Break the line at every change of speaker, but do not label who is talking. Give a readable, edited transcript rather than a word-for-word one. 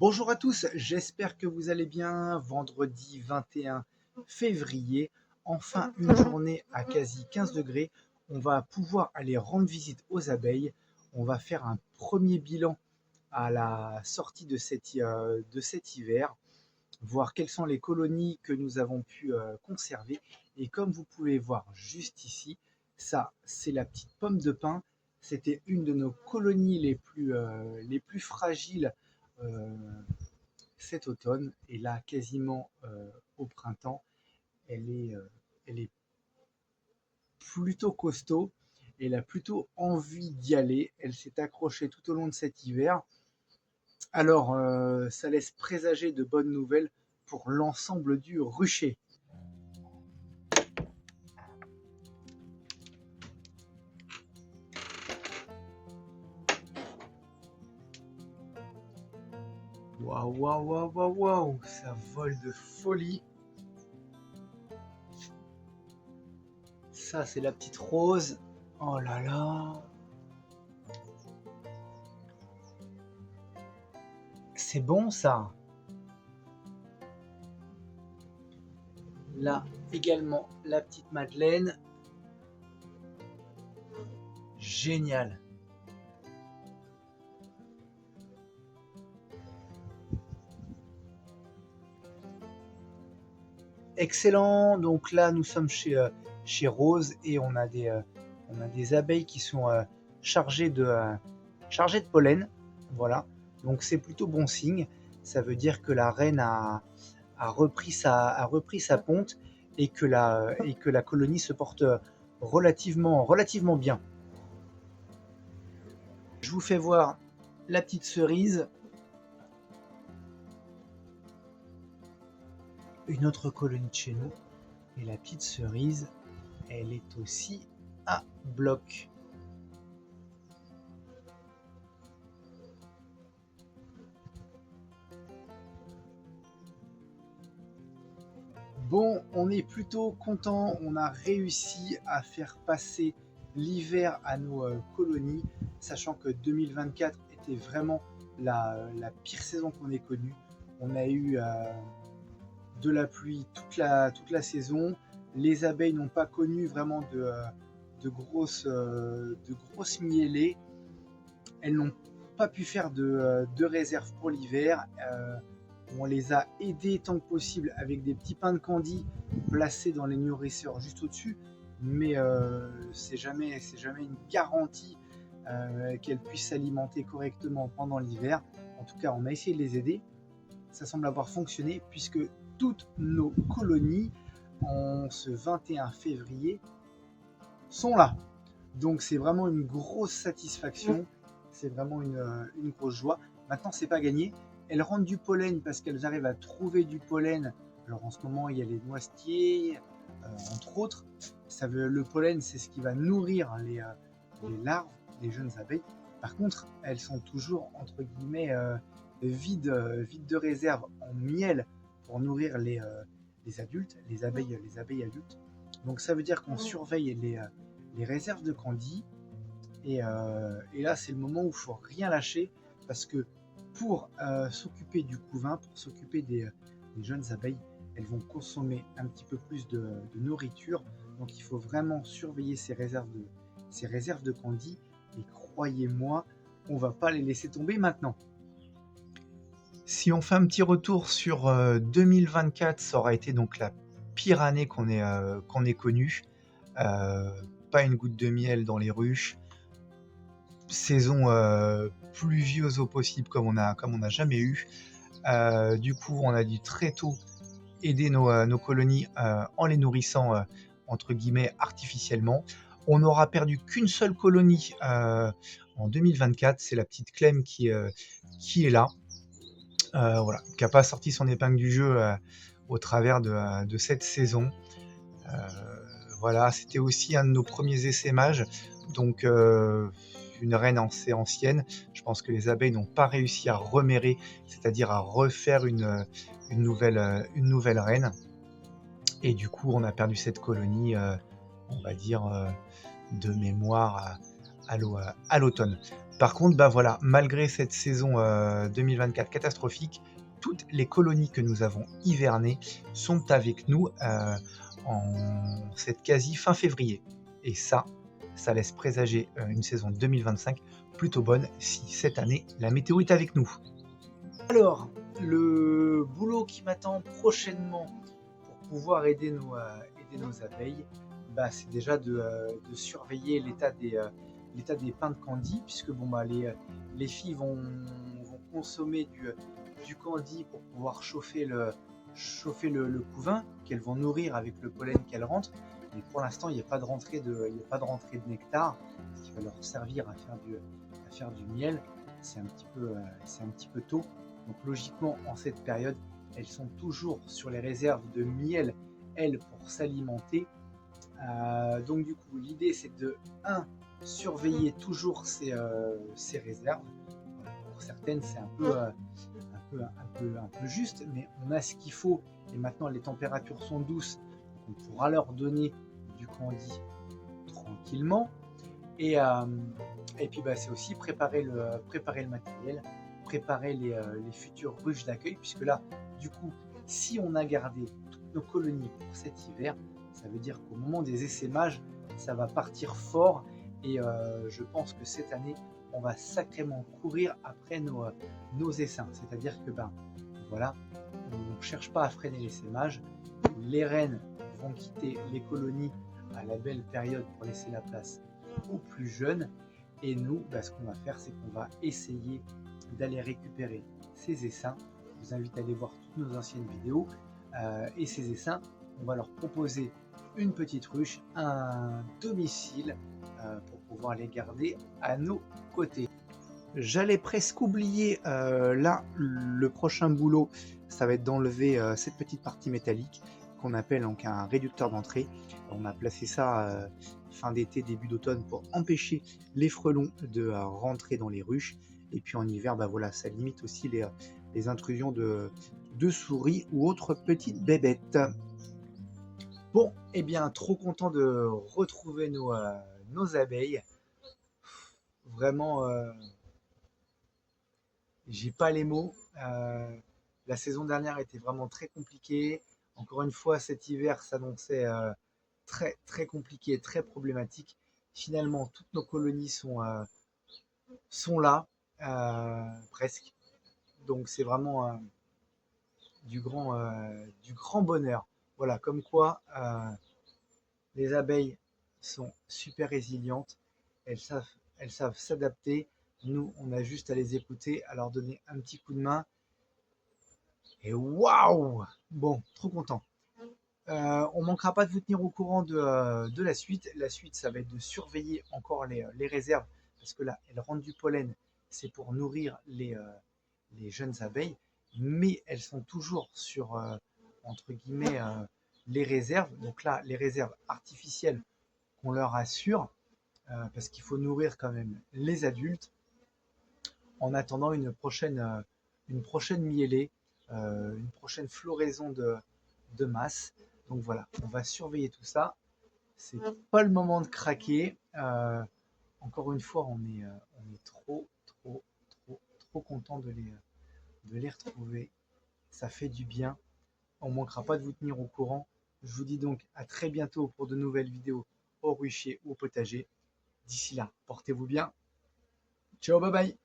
Bonjour à tous, j'espère que vous allez bien. Vendredi 21 février, enfin une journée à quasi 15 degrés. On va pouvoir aller rendre visite aux abeilles. On va faire un premier bilan à la sortie de cet hiver, voir quelles sont les colonies que nous avons pu conserver. Et comme vous pouvez voir juste ici, ça c'est la petite pomme de pin. C'était une de nos colonies les plus fragiles euh, cet automne. Et là, quasiment au printemps, elle est plutôt costaud. Elle a plutôt envie d'y aller. Elle s'est accrochée tout au long de cet hiver. Alors, ça laisse présager de bonnes nouvelles pour l'ensemble du rucher. Waouh, waouh, waouh, waouh, waouh, ça vole de folie. Ça, c'est la petite rose. Oh là là. C'est bon ça. Là également, la petite Madeleine. Génial. Excellent. Donc là, nous sommes chez Rose et on a des abeilles qui sont chargées de pollen. Voilà. Donc c'est plutôt bon signe. Ça veut dire que la reine a repris sa ponte et et que la colonie se porte relativement bien. Je vous fais voir la petite cerise. Une autre colonie de chez nous. Et la petite cerise, elle est aussi à bloc. Bon, on est plutôt content. On a réussi à faire passer l'hiver à nos colonies, sachant que 2024 était vraiment la pire saison qu'on ait connue. On a eu de la pluie toute la saison. Les abeilles n'ont pas connu vraiment de grosses mielées. Elles n'ont pas pu faire de réserve pour l'hiver. On les a aidées tant que possible avec des petits pains de candy placés dans les nourrisseurs juste au-dessus. Mais c'est jamais une garantie qu'elles puissent s'alimenter correctement pendant l'hiver. En tout cas, on a essayé de les aider. Ça semble avoir fonctionné puisque toutes nos colonies en ce 21 février sont là. Donc c'est vraiment une grosse satisfaction, c'est vraiment une grosse joie. Maintenant c'est pas gagné, elles rentrent du pollen parce qu'elles arrivent à trouver du pollen. Alors en ce moment il y a les noisetiers, entre autres. Le pollen c'est ce qui va nourrir les larves, les jeunes abeilles. Par contre elles sont toujours entre guillemets vides de réserve en miel pour nourrir les adultes, les abeilles adultes. Donc ça veut dire qu'on surveille les réserves de candy. Et là, c'est le moment où il ne faut rien lâcher parce que pour s'occuper du couvain, pour s'occuper des jeunes abeilles, elles vont consommer un petit peu plus de nourriture. Donc il faut vraiment surveiller ces réserves de candy. Et croyez-moi, on ne va pas les laisser tomber maintenant. Si on fait un petit retour sur 2024, ça aura été donc la pire année qu'on ait connue. Pas une goutte de miel dans les ruches. Saison pluvieuse au possible comme on a jamais eu. Du coup, on a dû très tôt aider nos colonies en les nourrissant entre guillemets artificiellement. On n'aura perdu qu'une seule colonie en 2024, c'est la petite Clem qui est là. Voilà, qui n'a pas sorti son épingle du jeu au travers de cette saison. Voilà, c'était aussi un de nos premiers essaimages, donc une reine assez ancienne. Je pense que les abeilles n'ont pas réussi à remérer, c'est-à-dire à refaire une nouvelle reine. Et du coup, on a perdu cette colonie, on va dire, de mémoire à l'automne. Par contre, bah voilà, malgré cette saison 2024 catastrophique, toutes les colonies que nous avons hivernées sont avec nous en cette quasi fin février. Et ça laisse présager une saison 2025 plutôt bonne si cette année la météo est avec nous. Alors, le boulot qui m'attend prochainement pour pouvoir aider nos abeilles, bah, c'est déjà de surveiller l'état des pains de candy, puisque bon, bah, les filles vont consommer du candy pour pouvoir chauffer le couvain qu'elles vont nourrir avec le pollen qu'elles rentrent. Mais pour l'instant, il n'y a pas de rentrée de nectar, ce qui va leur servir à faire du miel. C'est un petit peu tôt. Donc logiquement, en cette période, elles sont toujours sur les réserves de miel, elles, pour s'alimenter. Donc du coup, l'idée, c'est de surveiller toujours ces réserves. Pour certaines, c'est un peu juste, mais on a ce qu'il faut. Et maintenant, les températures sont douces, donc on pourra leur donner du candy tranquillement. Et puis, bah, c'est aussi préparer le matériel, préparer les futures ruches d'accueil, puisque là, du coup, si on a gardé toutes nos colonies pour cet hiver, ça veut dire qu'au moment des essaimages, ça va partir fort. Et je pense que cette année, on va sacrément courir après nos essaims. C'est-à-dire que, ben, voilà, on ne cherche pas à freiner l'essaimage. Les reines vont quitter les colonies à la belle période pour laisser la place aux plus jeunes. Et nous, bah, ce qu'on va faire, c'est qu'on va essayer d'aller récupérer ces essaims. Je vous invite à aller voir toutes nos anciennes vidéos. Et ces essaims, on va leur proposer une petite ruche, un domicile pour pouvoir les garder à nos côtés. J'allais presque oublier, là, le prochain boulot, ça va être d'enlever cette petite partie métallique qu'on appelle donc un réducteur d'entrée. On a placé ça fin d'été, début d'automne pour empêcher les frelons de rentrer dans les ruches. Et puis en hiver, bah voilà, ça limite aussi les intrusions de souris ou autres petites bébêtes. Bon, eh bien, trop content de retrouver nos abeilles. Vraiment, j'ai pas les mots. La saison dernière était vraiment très compliquée. Encore une fois, cet hiver s'annonçait très très compliqué, très problématique. Finalement, toutes nos colonies sont là, presque. Donc c'est vraiment du grand bonheur. Voilà, comme quoi les abeilles sont super résilientes. Elles savent s'adapter. Nous, on a juste à les écouter, à leur donner un petit coup de main. Et waouh! Bon, trop content. On manquera pas de vous tenir au courant de la suite. La suite, ça va être de surveiller encore les réserves, parce que là, elles rentrent du pollen, c'est pour nourrir les jeunes abeilles, mais elles sont toujours sur, entre guillemets, les réserves. Donc là, les réserves artificielles qu'on leur assure, parce qu'il faut nourrir quand même les adultes, en attendant une prochaine miellée, une prochaine floraison de masse. Donc voilà, on va surveiller tout ça. C'est pas le moment de craquer. Encore une fois, on est trop content de les retrouver. Ça fait du bien. On ne manquera pas de vous tenir au courant. Je vous dis donc à très bientôt pour de nouvelles vidéos au rucher ou au potager. D'ici là, portez-vous bien. Ciao, bye bye.